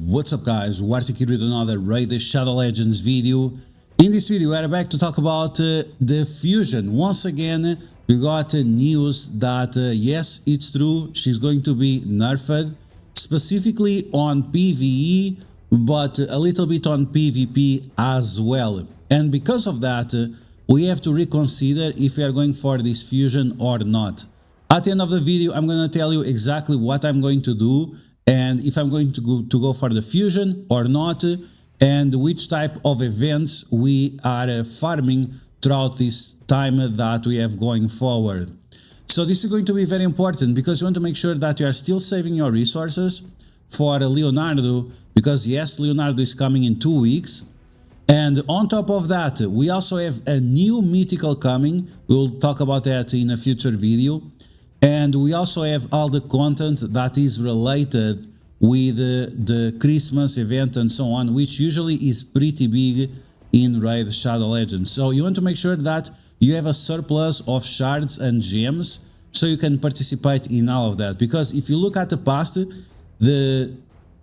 What's up guys, DuArktik here with another Raid the Shadow Legends video. In this video we are back to talk about the fusion. Once again we got news that yes, it's true, she's going to be nerfed, specifically on PvE, but a little bit on PvP as well. And because of that, we have to reconsider if we are going for this fusion or not. At the end of the video I'm going to tell you exactly what I'm going to do, and if I'm going to go for the fusion or not, and which type of events we are farming throughout this time that we have going forward. So this is going to be very important because you want to make sure that you are still saving your resources for Leonardo, because yes, Leonardo is coming in 2 weeks. And on top of that, we also have a new mythical coming. We'll talk about that in a future video. And we also have all the content that is related with the Christmas event and so on, which usually is pretty big in Raid Shadow Legends. So you want to make sure that you have a surplus of shards and gems so you can participate in all of that. Because if you look at the past, the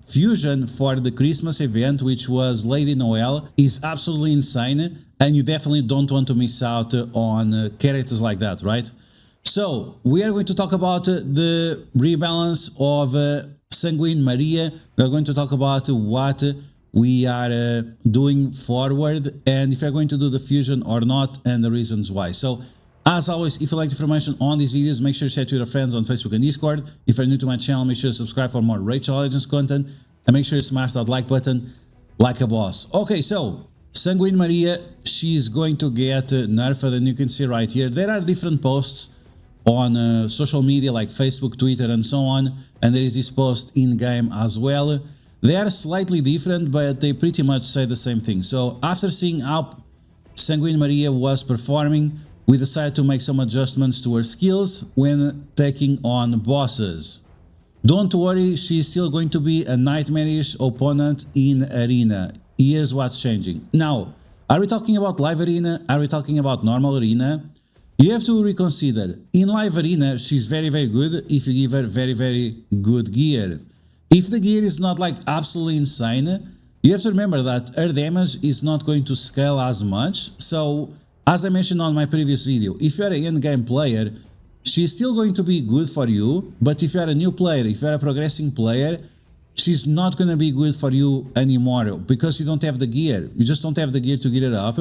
fusion for the Christmas event, which was Lady Noel, is absolutely insane, and you definitely don't want to miss out on characters like that, right? So we are going to talk about the rebalance of Sanguine Maria. We are going to talk about what we are doing forward, and if we are going to do the fusion or not, and the reasons why. So as always, if you like the information on these videos, make sure to share it with your friends on Facebook and Discord. If you're new to my channel, make sure to subscribe for more Raid Shadow Legends content, and make sure you smash that like button like a boss. Okay, so Sanguine Maria, she's going to get nerfed, and you can see right here there are different posts on social media like Facebook, Twitter and so on, and there is this post in game as well. They are slightly different, but they pretty much say the same thing. So after seeing how Sanguine Maria was performing, we decided to make some adjustments to her skills when taking on bosses. Don't worry, she's still going to be a nightmarish opponent in arena. Here's what's changing. Now, are we talking about live arena? Are we talking about normal arena? You have to reconsider. In live arena, she's very good if you give her very good gear. If the gear is not like absolutely insane, you have to remember that her damage is not going to scale as much. So, as I mentioned on my previous video, if you are an endgame player, she's still going to be good for you, but if you are a new player, if you are a progressing player, she's not going to be good for you anymore because you don't have the gear. You just don't have the gear to get it up,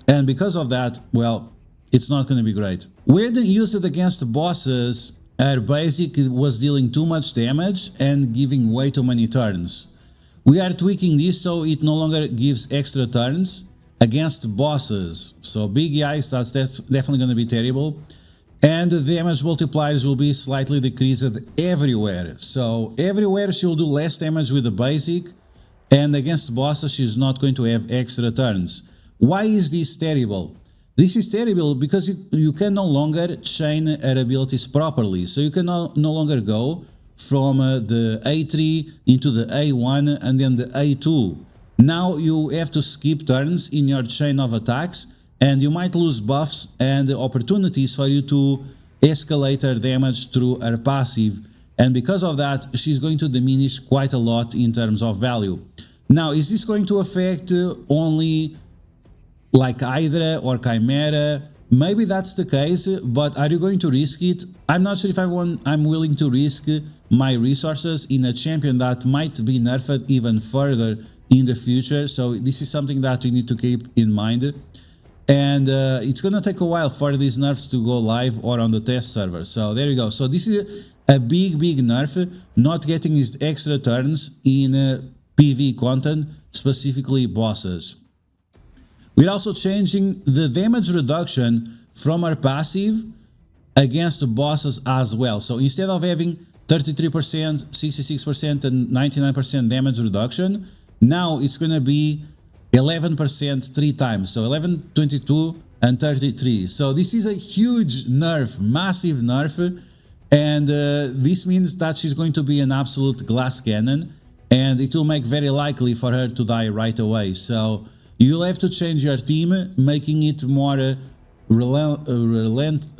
and because of that, well, it's not going to be great. When used against bosses, her basic was dealing too much damage and giving way too many turns. We are tweaking this so it no longer gives extra turns against bosses. So big eyes, that's definitely going to be terrible. And the damage multipliers will be slightly decreased everywhere. So everywhere she will do less damage with the basic, and against bosses she's not going to have extra turns. Why is this terrible? This is terrible because you can no longer chain her abilities properly. So you can no longer go from the A3 into the A1 and then the A2. Now you have to skip turns in your chain of attacks, and you might lose buffs and opportunities for you to escalate her damage through her passive. And because of that, she's going to diminish quite a lot in terms of value. Now, is this going to affect only like Hydra or Chimera? Maybe that's the case, but are you going to risk it? I'm not sure if I'm willing to risk my resources in a champion that might be nerfed even further in the future. So this is something that we need to keep in mind. And it's gonna take a while for these nerfs to go live or on the test server. So there you go. So this is a big nerf, not getting these extra turns in PvE content, specifically bosses. We're also changing the damage reduction from our passive against the bosses as well. So instead of having 33%, 66% and 99% damage reduction, now it's going to be 11% 3 times. So 11, 22 and 33. So this is a huge nerf, massive nerf. And this means that she's going to be an absolute glass cannon, and it will make very likely for her to die right away. So you'll have to change your team, making it more reluctant.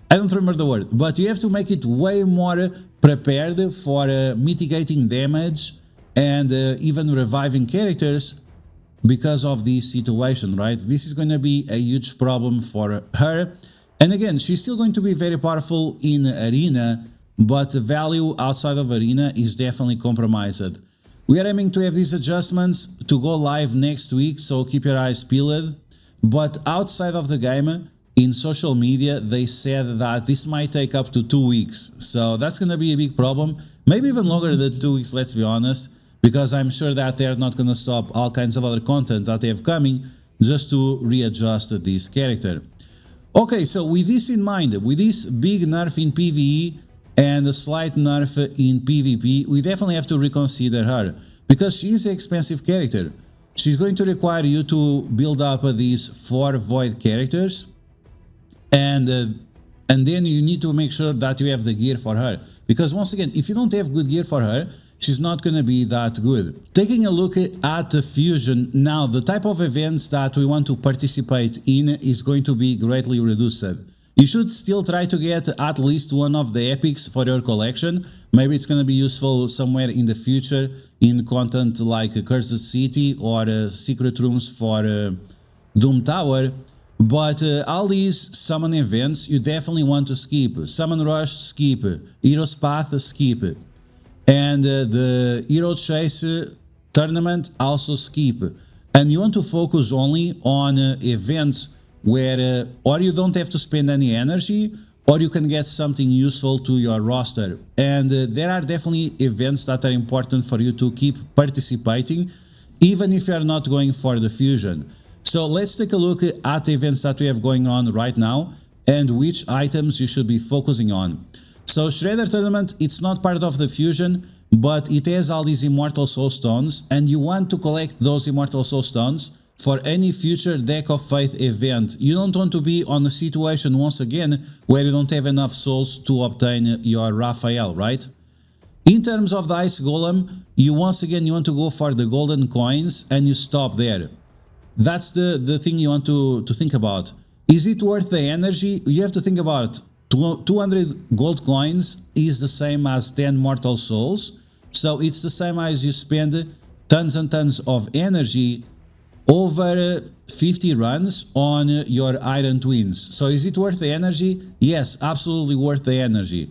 I don't remember the word, but you have to make it way more prepared for mitigating damage and even reviving characters because of this situation, right? This is going to be a huge problem for her. And again, she's still going to be very powerful in Arena, but the value outside of Arena is definitely compromised. We are aiming to have these adjustments to go live next week, so keep your eyes peeled. But outside of the game, in social media, they said that this might take up to 2 weeks. So that's going to be a big problem. Maybe even longer than 2 weeks, let's be honest. Because I'm sure that they're not going to stop all kinds of other content that they have coming just to readjust this character. Okay, so with this in mind, with this big nerf in PvE and a slight nerf in PvP, we definitely have to reconsider her. Because she is an expensive character. She's going to require you to build up these 4 void characters. And then you need to make sure that you have the gear for her. Because once again, if you don't have good gear for her, she's not going to be that good. Taking a look at the fusion, now the type of events that we want to participate in is going to be greatly reduced. You should still try to get at least one of the epics for your collection. Maybe it's going to be useful somewhere in the future in content like Cursed City or secret rooms for Doom Tower. But all these summon events you definitely want to skip. Summon Rush, skip. Hero's Path, skip. And the Hero Chase tournament, also skip. And you want to focus only on events where or you don't have to spend any energy, or you can get something useful to your roster. And there are definitely events that are important for you to keep participating, even if you are not going for the fusion. So let's take a look at the events that we have going on right now and which items you should be focusing on. So Shredder Tournament, it's not part of the fusion, but it has all these Immortal Soul Stones, and you want to collect those Immortal Soul Stones for any future Deck of Faith event. You don't want to be on a situation once again where you don't have enough souls to obtain your Raphael, right? In terms of the Ice Golem, you want to go for the golden coins and you stop there. That's the thing you want to think about. Is it worth the energy? You have to think about 200 gold coins is the same as 10 mortal souls. So it's the same as you spend tons and tons of energy over 50 runs on your Iron Twins. So is it worth the energy? Yes, absolutely worth the energy.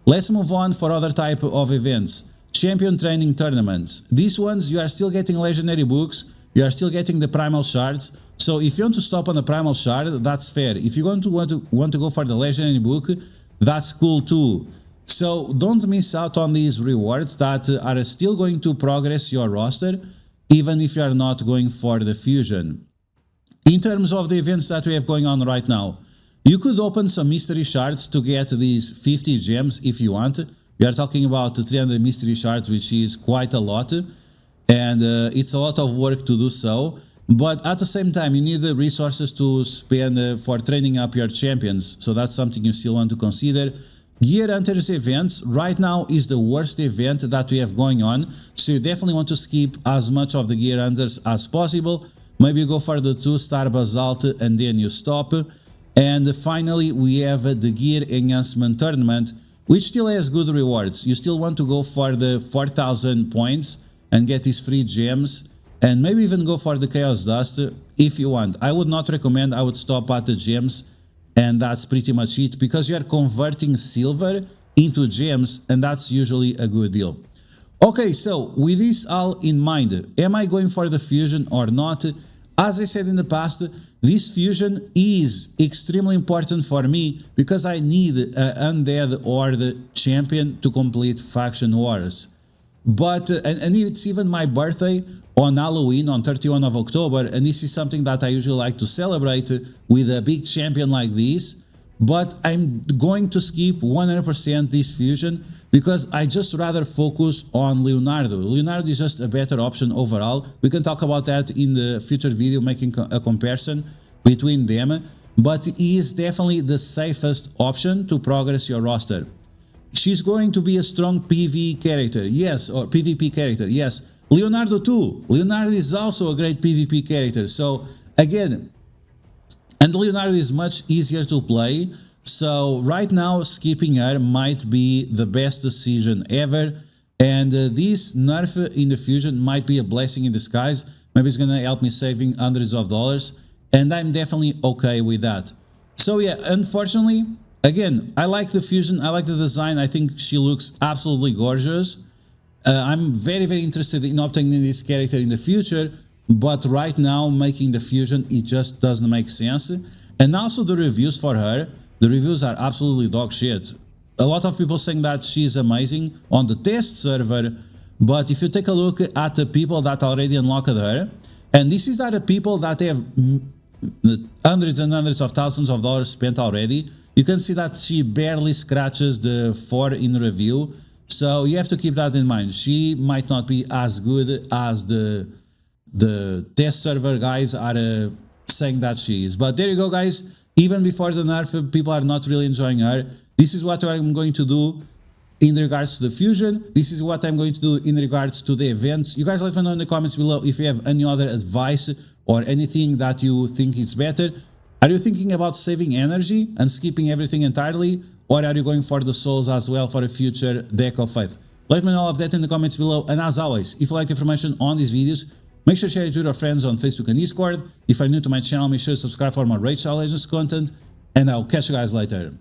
Let's move on for other type of events. Champion Training Tournaments. These ones you are still getting legendary books. You are still getting the primal shards. So if you want to stop on the primal shard, that's fair. If you want to go for the legendary book, that's cool too. So don't miss out on these rewards that are still going to progress your roster, even if you are not going for the fusion. In terms of the events that we have going on right now, you could open some mystery shards to get these 50 gems if you want. We are talking about 300 mystery shards, which is quite a lot. And it's a lot of work to do so, but at the same time you need the resources to spend for training up your champions, so that's something you still want to consider. Gear Hunters events right now is the worst event that we have going on, so you definitely want to skip as much of the Gear Hunters as possible. Maybe you go for the 2-star Basalt and then you stop. And finally we have the Gear Enhancement Tournament, which still has good rewards. You still want to go for the 4,000 points and get these free gems, and maybe even go for the Chaos Dust if you want. I would not recommend, I would stop at the gems, and that's pretty much it, because you are converting silver into gems, and that's usually a good deal. Okay, so with this all in mind, am I going for the fusion or not? As I said in the past, this fusion is extremely important for me because I need an undead or the champion to complete faction wars. But, and it's even my birthday on Halloween, on 31 of October, and this is something that I usually like to celebrate with a big champion like this. But I'm going to skip 100% this fusion because I just rather focus on Leonardo. Leonardo is just a better option overall. We can talk about that in the future video, making a comparison between them. But he is definitely the safest option to progress your roster. She's going to be a strong PvE character, yes, or PvP character, yes. Leonardo too. Leonardo is also a great PvP character. So again, and Leonardo is much easier to play. So right now, skipping her might be the best decision ever. And this nerf in the fusion might be a blessing in disguise. Maybe it's gonna help me saving hundreds of dollars. And I'm definitely okay with that. So yeah, unfortunately, again, I like the fusion. I like the design. I think she looks absolutely gorgeous. I'm very, very interested in obtaining this character in the future. But right now, making the fusion, it just doesn't make sense. And also the reviews for her, the reviews are absolutely dog shit. A lot of people saying that she's amazing on the test server, but if you take a look at the people that already unlocked her, and this is the people that have hundreds and hundreds of thousands of dollars spent already, you can see that she barely scratches the 4 in review. So you have to keep that in mind. She might not be as good as the test server guys are saying that she is. But there you go, guys. Even before the nerf, people are not really enjoying her. This is what I'm going to do in regards to the fusion. This is what I'm going to do in regards to the events. You guys let me know in the comments below if you have any other advice or anything that you think is better. Are you thinking about saving energy and skipping everything entirely? Or are you going for the souls as well for a future deck of faith? Let me know all of that in the comments below. And as always, if you like information on these videos, make sure to share it with your friends on Facebook and Discord. If you're new to my channel, make sure to subscribe for more Raid Shadow Legends content. And I'll catch you guys later.